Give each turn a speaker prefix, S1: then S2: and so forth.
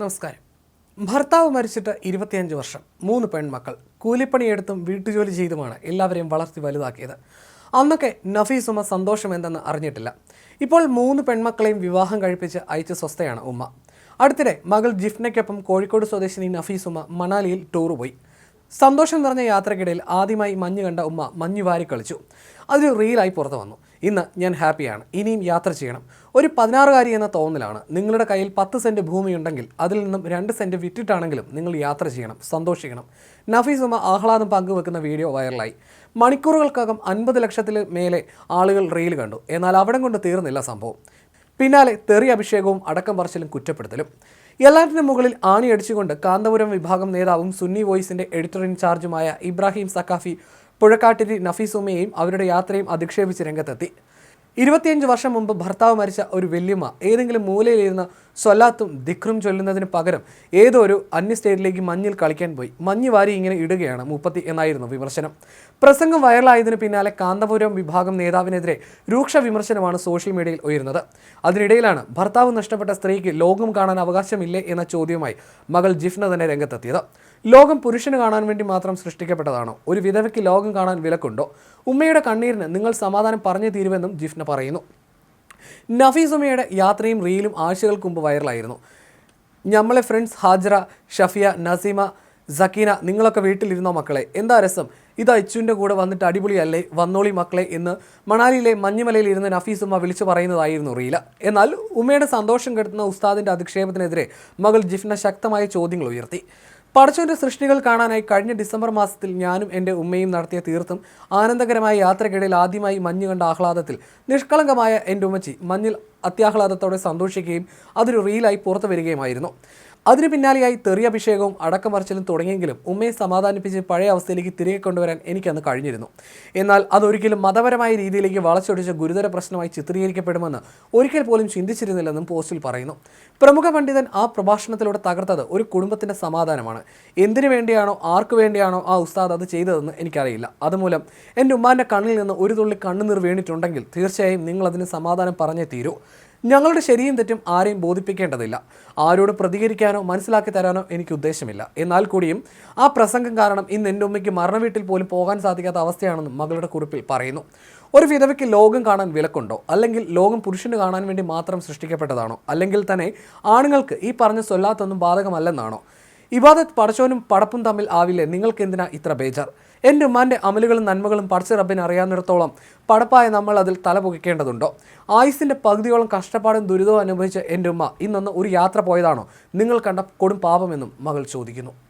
S1: നമസ്കാരം. ഭർത്താവ് മരിച്ചിട്ട് 25 വർഷം, 3 പെൺമക്കൾ, കൂലിപ്പണിയെടുത്തും വീട്ടുജോലി ചെയ്തുമാണ് എല്ലാവരെയും വളർത്തി വലുതാക്കിയത്. അന്നൊക്കെ നഫീസുമ്മ സന്തോഷം എന്തെന്ന് അറിഞ്ഞിട്ടില്ല. ഇപ്പോൾ 3 പെൺമക്കളെയും വിവാഹം കഴിപ്പിച്ച് അയച്ച സ്വസ്ഥയാണ് ഉമ്മ. അടുത്തിടെ മകൾ ജിഫ്നയ്ക്കൊപ്പം കോഴിക്കോട് സ്വദേശിനി നഫീസുമ്മ മണാലിയിൽ ടൂർ പോയി. സന്തോഷം നിറഞ്ഞ യാത്രക്കിടയിൽ ആദ്യമായി മഞ്ഞ് കണ്ട ഉമ്മ മഞ്ഞ് വാരി കളിച്ചു. അതൊരു റീലായി പുറത്തു വന്നു. ഇന്ന് ഞാൻ ഹാപ്പിയാണ്, ഇനിയും യാത്ര ചെയ്യണം. ഒരു 16-കാരി എന്ന തോന്നലാണ്. നിങ്ങളുടെ കയ്യിൽ 10 സെൻറ്റ് ഭൂമിയുണ്ടെങ്കിൽ അതിൽ നിന്നും 2 സെൻറ്റ് വിറ്റിട്ടാണെങ്കിലും നിങ്ങൾ യാത്ര ചെയ്യണം, സന്തോഷിക്കണം. നഫീസുമ്മ ആഹ്ലാദം പങ്കുവെക്കുന്ന വീഡിയോ വൈറലായി. മണിക്കൂറുകൾക്കകം 50 ലക്ഷത്തിൽ മേലെ ആളുകൾ റീൽ കണ്ടു. എന്നാൽ അവിടം കൊണ്ട് തീർന്നില്ല സംഭവം. പിന്നാലെ തെറി അഭിഷേകവും അടക്കം പറച്ചിലും കുറ്റപ്പെടുത്തലും. എല്ലാറ്റിനും മുകളിൽ ആണിയടിച്ചുകൊണ്ട് കാന്തപുരം വിഭാഗം നേതാവും സുന്നി വോയിസിന്റെ എഡിറ്റർ ഇൻചാർജുമായ ഇബ്രാഹിം സക്കാഫി പുഴക്കാട്ടിരി നഫീസുമ്മയെയും അവരുടെ യാത്രയും അധിക്ഷേപിച്ച് രംഗത്തെത്തി. 25 വർഷം മുമ്പ് ഭർത്താവ് മരിച്ച ഒരു വല്യമ്മ ഏതെങ്കിലും മൂലയിലിരുന്ന് സ്വലാത്തും ദിക്റും ചൊല്ലുന്നതിന് പകരം ഏതോ ഒരു അന്യ സ്റ്റേറ്റിലേക്ക് മഞ്ഞിൽ കളിക്കാൻ പോയി. മഞ്ഞ് വാരി ഇങ്ങനെ ഇടുകയാണ് മൂപ്പത്തി എന്നായിരുന്നു വിമർശനം. പ്രസംഗം വൈറലായതിനു പിന്നാലെ കാന്തപുരം വിഭാഗം നേതാവിനെതിരെ രൂക്ഷ വിമർശനമാണ് സോഷ്യൽ മീഡിയയിൽ ഉയരുന്നത്. അതിനിടയിലാണ് ഭർത്താവ് നഷ്ടപ്പെട്ട സ്ത്രീക്ക് ലോകം കാണാൻ അവകാശമില്ലേ എന്ന ചോദ്യവുമായി മകൾ ജിഫ്ന തന്നെ രംഗത്തെത്തിയത്. ലോകം പുരുഷന് കാണാൻ വേണ്ടി മാത്രം സൃഷ്ടിക്കപ്പെട്ടതാണോ? ഒരു വിധവയ്ക്ക് ലോകം കാണാൻ വിലക്കുണ്ടോ? ഉമ്മയുടെ കണ്ണീരിന് നിങ്ങൾ സമാധാനം പറഞ്ഞു തീരുമെന്നും ജിഫ്ന പറയുന്നു. നഫീസുമ്മയുടെ യാത്രയും റീലും ആഴ്ചകൾക്ക് മുമ്പ് വൈറലായിരുന്നു. ഞമ്മളെ ഫ്രണ്ട്സ് ഹാജറ, ഷഫിയ, നസീമ, സക്കീന, നിങ്ങളൊക്കെ വീട്ടിലിരുന്നോ മക്കളെ, എന്താ രസം, ഇത് അച്ചുവിൻ്റെ കൂടെ വന്നിട്ട് അടിപൊളിയല്ലേ, വന്നോളി മക്കളെ എന്ന് മണാലിയിലെ മഞ്ഞുമലയിൽ ഇരുന്ന് നഫീസുമ്മ വിളിച്ചു പറയുന്നതായിരുന്നു റീല. എന്നാൽ ഉമ്മയുടെ സന്തോഷം കെടുത്തുന്ന ഉസ്താദിൻ്റെ അധിക്ഷേപത്തിനെതിരെ മകൾ ജിഫ്ന ശക്തമായ ചോദ്യങ്ങൾ ഉയർത്തി. പടച്ചോൻ്റെ സൃഷ്ടികൾ കാണാനായി കഴിഞ്ഞ ഡിസംബർ മാസത്തിൽ ഞാനും എൻ്റെ ഉമ്മയും നടത്തിയ തീർത്തും ആനന്ദകരമായ യാത്രക്കിടയിൽ ആദ്യമായി മഞ്ഞ് കണ്ട ആഹ്ലാദത്തിൽ നിഷ്കളങ്കമായ എൻ്റെ ഉമ്മച്ചി മഞ്ഞിൽ അത്യാഹ്ലാദത്തോടെ സന്തോഷിക്കുകയും അതൊരു റീലായി പുറത്തു വരികയുമായിരുന്നു. അതിനു പിന്നാലെയായി തെറി അഭിഷേകവും അടക്കമറിച്ചിലും തുടങ്ങിയെങ്കിലും ഉമ്മയെ സമാധാനിപ്പിച്ച് പഴയ അവസ്ഥയിലേക്ക് തിരികെ കൊണ്ടുവരാൻ എനിക്കന്ന് കഴിഞ്ഞിരുന്നു. എന്നാൽ അതൊരിക്കലും മതപരമായ രീതിയിലേക്ക് വളച്ചൊടിച്ച് ഗുരുതര പ്രശ്നമായി ചിത്രീകരിക്കപ്പെടുമെന്ന് ഒരിക്കൽ പോലും ചിന്തിച്ചിരുന്നില്ലെന്നും പോസ്റ്റിൽ പറയുന്നു. പ്രമുഖ പണ്ഡിതൻ ആ പ്രഭാഷണത്തിലൂടെ തകർത്തത് ഒരു കുടുംബത്തിൻ്റെ സമാധാനമാണ്. എന്തിനു വേണ്ടിയാണോ ആർക്കു വേണ്ടിയാണോ ആ ഉസ്താദ് അത് ചെയ്തതെന്ന് എനിക്കറിയില്ല. അതുമൂലം എൻ്റെ ഉമ്മാൻ്റെ കണ്ണിൽ നിന്ന് ഒരു തുള്ളി കണ്ണുനീർ വീണിട്ടുണ്ടെങ്കിൽ തീർച്ചയായും നിങ്ങളതിന് സമാധാനം പറഞ്ഞേ തീരൂ. ഞങ്ങളുടെ ശരിയും തെറ്റും ആരെയും ബോധിപ്പിക്കേണ്ടതില്ല. ആരോട് പ്രതികരിക്കാനോ മനസ്സിലാക്കി തരാനോ എനിക്ക് ഉദ്ദേശമില്ല. എന്നാൽ കൂടിയും ആ പ്രസംഗം കാരണം ഇന്ന് എൻ്റെ ഉമ്മയ്ക്ക് മരണവീട്ടിൽ പോലും പോകാൻ സാധിക്കാത്ത അവസ്ഥയാണെന്നും മകളുടെ കുറിപ്പിൽ പറയുന്നു. ഒരു വിധവയ്ക്ക് ലോകം കാണാൻ വിലക്കുണ്ടോ? അല്ലെങ്കിൽ ലോകം പുരുഷന് കാണാൻ വേണ്ടി മാത്രം സൃഷ്ടിക്കപ്പെട്ടതാണോ? അല്ലെങ്കിൽ തന്നെ ആണുങ്ങൾക്ക് ഈ പറഞ്ഞ സ്വല്ലാത്തൊന്നും ബാധകമല്ലെന്നാണോ? ഇബാദത്ത് പടച്ചോനും പടപ്പും തമ്മിൽ ആവില്ലേ? നിങ്ങൾക്ക് എന്തിനാ ഇത്ര ബേജാർ? എൻ്റെ ഉമ്മാൻ്റെ അമലുകളും നന്മകളും പടച്ച റബ്ബിന് അറിയാവുന്നിടത്തോളം പടപ്പായ നമ്മൾ അതിൽ തലപൊക്കിക്കേണ്ടതുണ്ടോ? ആയുസിൻ്റെ പകുതിയോളം കഷ്ടപ്പാടും ദുരിതവും അനുഭവിച്ച എൻ്റെ ഉമ്മ ഇന്നൊന്ന് ഒരു യാത്ര പോയതാണോ നിങ്ങൾ കണ്ട കൊടും പാപമെന്നും മകൾ ചോദിക്കുന്നു.